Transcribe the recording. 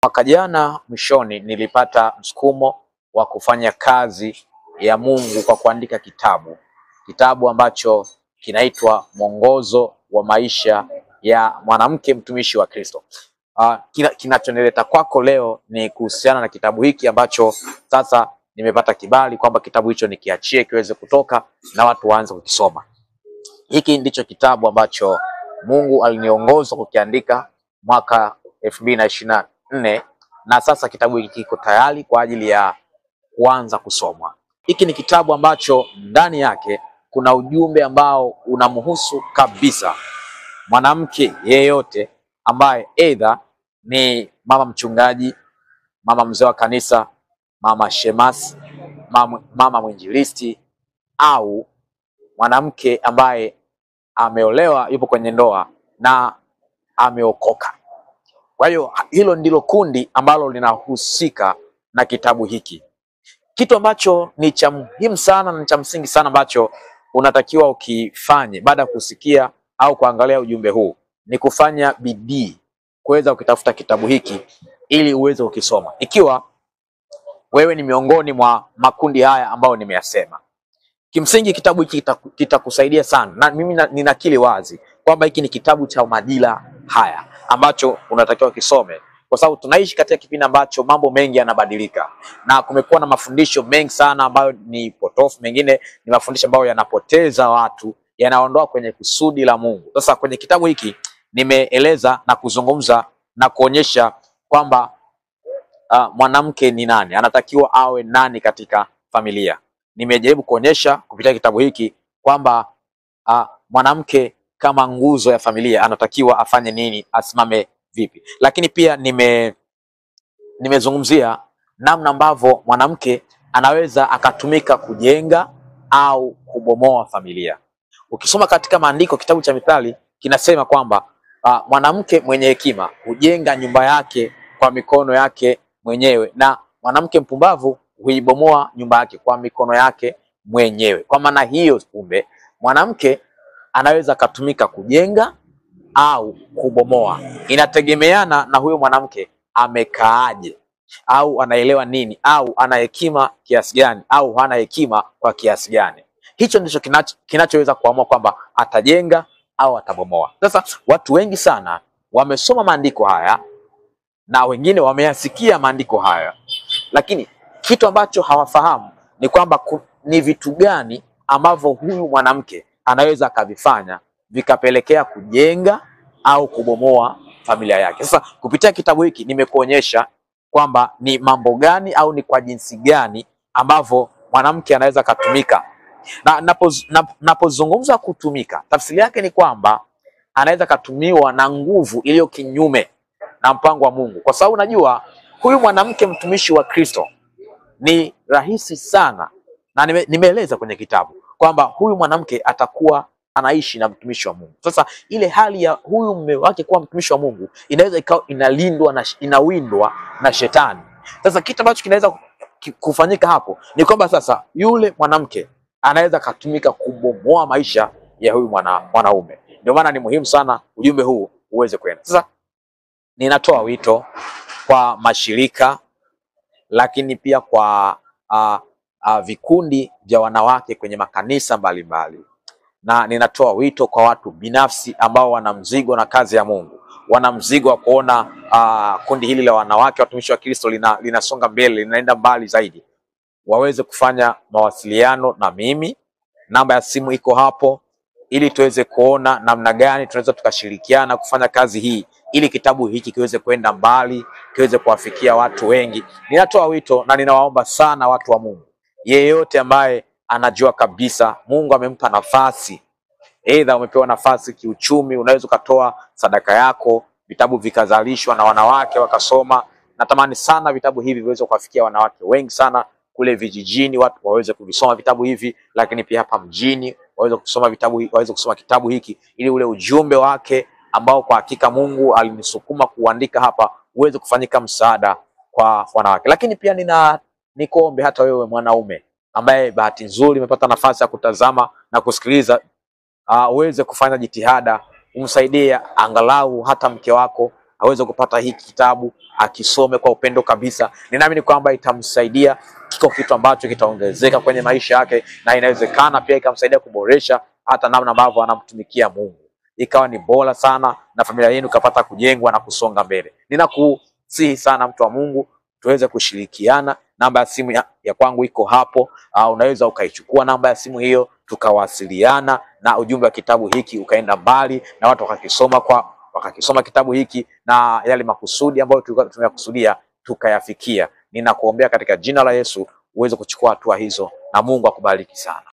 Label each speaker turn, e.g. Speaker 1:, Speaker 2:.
Speaker 1: Mwaka jana mwishoni nilipata msukumo wa kufanya kazi ya Mungu kwa kuandika kitabu ambacho kinaitwa Mwongozo wa Maisha ya Mwanamke Mtumishi wa Kristo. Kinachonileta kwako leo ni kuhusiana na kitabu hiki ambacho sasa nimepata kibali kwamba kitabu hicho nikiachie kiweze kutoka na watu waanze kukisoma. Hiki ndicho kitabu ambacho Mungu aliniongoza kukiandika mwaka 2024 na sasa kitabu hiki kiko tayari kwa ajili ya kuanza kusomwa. Hiki ni kitabu ambacho ndani yake kuna ujumbe ambao unamhusu kabisa mwanamke yeyote ambaye either ni mama mchungaji, mama mzee wa kanisa, mama shemasi, mama mwinjilisti au mwanamke ambaye ameolewa, yupo kwenye ndoa na ameokoka. Kwa hiyo hilo ndilo kundi ambalo linahusika na kitabu hiki. Kitu ambacho ni cha muhimu sana na cha msingi sana ambacho unatakiwa ukifanye baada ya kusikia au kuangalia ujumbe huu ni kufanya bidii kuweza kukitafuta kitabu hiki ili uweze kukisoma. Ikiwa wewe ni miongoni mwa makundi haya ambayo nimeyasema, kimsingi kitabu hiki kitakusaidia sana, na mimi ninakili wazi kwamba hiki ni kitabu cha majira haya ambacho unatakiwa kisome, kwa sababu tunaishi katika kipindi ambacho mambo mengi yanabadilika na kumekuwa na mafundisho mengi sana ambayo ni potofu, mengine ni mafundisho ambayo yanapoteza watu, yanaondoa kwenye kusudi la Mungu. Sasa kwenye kitabu hiki nimeeleza na kuzungumza na kuonyesha kwamba mwanamke ni nani, anatakiwa awe nani katika familia. Nimejaribu kuonyesha kupitia kitabu hiki kwamba mwanamke kama nguzo ya familia anatakiwa afanye nini, asimame vipi. Lakini pia nimezungumzia namna ambavyo mwanamke anaweza akatumika kujenga au kubomoa familia. Ukisoma katika maandiko, kitabu cha Mithali kinasema kwamba mwanamke mwenye hekima hujenga nyumba yake kwa mikono yake mwenyewe, na mwanamke mpumbavu huibomoa nyumba yake kwa mikono yake mwenyewe. Kwa maana hiyo, kumbe mwanamke anaweza katumika kujenga au kubomoa. Inategemeana na huyo mwanamke amekaaje, au anaelewa nini, au ana hekima kiasi gani, au hana hekima kwa kiasi gani. Hicho ndicho kinachoweza kuamua kwamba atajenga au atabomoa. Sasa watu wengi sana wamesoma maandiko haya na wengine wameyasikia maandiko haya, lakini kitu ambacho hawafahamu ni kwamba ni vitu gani ambavyo huyu mwanamke anaweza akavifanya vikapelekea kujenga au kubomoa familia yake. Sasa kupitia kitabu hiki nimekuonyesha kwamba ni mambo gani au ni kwa jinsi gani ambavyo mwanamke anaweza katumika. Na napozungumza kutumika, tafsiri yake ni kwamba anaweza katumiwa na nguvu iliyo kinyume na mpango wa Mungu. Kwa sababu unajua huyu mwanamke mtumishi wa Kristo ni rahisi sana, na nimeeleza kwenye kitabu kwamba huyu mwanamke atakuwa anaishi na mtumishi wa Mungu. Sasa ile hali ya huyu mume wake kuwa mtumishi wa Mungu inaweza ikawa inalindwa na inawindwa na shetani. Sasa kitu ambacho kinaweza kufanyika hapo ni kwamba sasa yule mwanamke anaweza katumika kubomoa maisha ya huyu mwanaume. Ndio maana ni muhimu sana ujumbe huu uweze kwenda. Sasa ninatoa wito kwa mashirika, lakini pia kwa vikundi vya wanawake kwenye makanisa mbalimbali, na ninatoa wito kwa watu binafsi ambao wana mzigo na kazi ya Mungu, wana mzigo wa kuona kundi hili la wanawake watumishi wa Kristo linasonga mbele, linaenda mbali zaidi, waweze kufanya mawasiliano na mimi. Namba ya simu iko hapo, ili tuweze kuona namna gani tunaweza tukashirikiana kufanya kazi hii, ili kitabu hiki kiweze kwenda mbali, kiweze kuwafikia watu wengi. Ninatoa wito na ninawaomba sana watu wa Mungu, yeyote ambaye anajua kabisa Mungu amempa nafasi, aidha umepewa nafasi kiuchumi, unaweza ukatoa sadaka yako, vitabu vikazalishwa na wanawake wakasoma. Natamani sana vitabu hivi viweze kuwafikia wanawake wengi sana kule vijijini, watu waweze kuvisoma vitabu hivi, lakini pia hapa mjini waweze kusoma kitabu hiki, ili ule ujumbe wake ambao kwa hakika Mungu alinisukuma kuandika hapa uweze kufanyika msaada kwa wanawake. Lakini pia nikuombe hata wewe mwanaume ambaye bahati nzuri umepata nafasi ya kutazama na kusikiliza, uweze kufanya jitihada umsaidie angalau hata mke wako aweze kupata hiki kitabu, akisome kwa upendo kabisa. Ninaamini kwamba itamsaidia, kiko kitu ambacho kitaongezeka kwenye maisha yake, na inawezekana pia ikamsaidia kuboresha hata namna ambavyo anamtumikia Mungu, ikawa ni bora sana, na familia yenu kapata kujengwa na kusonga mbele. Ninakusihi sana mtu wa Mungu, tuweze kushirikiana. Namba ya simu ya kwangu iko hapo, unaweza ukaichukua namba ya simu hiyo, tukawasiliana, na ujumbe wa kitabu hiki ukaenda mbali, na watu wakakisoma kitabu hiki, na yale makusudi ambayo tulikuwa tumeyakusudia tukayafikia. Ninakuombea katika jina la Yesu uweze kuchukua hatua hizo, na Mungu akubariki sana.